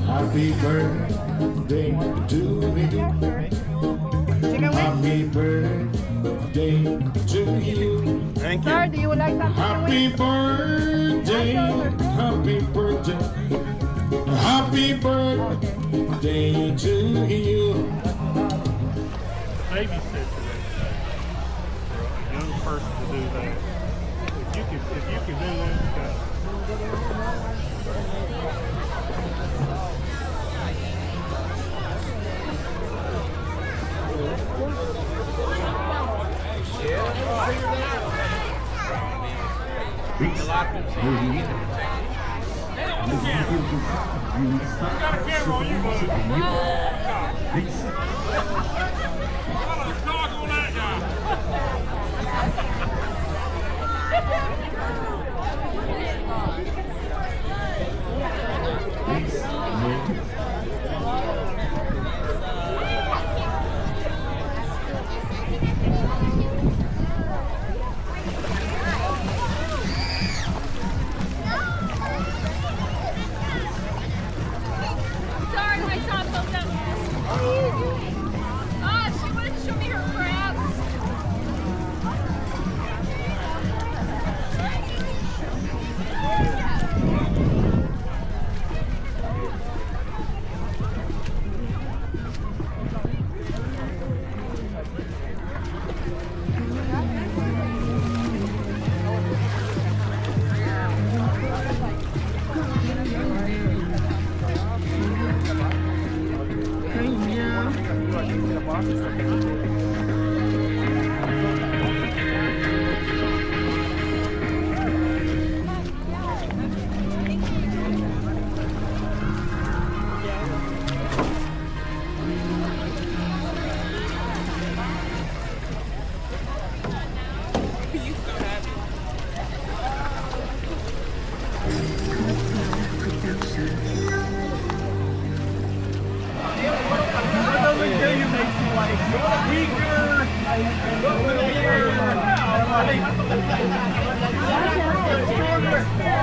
Happy birthday to you. Happy birthday to you. Thank you. Sir, do you like something? Happy birthday. Happy birthday. Happy birthday to you. Babysit today. For a young person to do that. If you can do that, Sorry, my top fell down. Ah, she wanted to show me her crabs. Sir,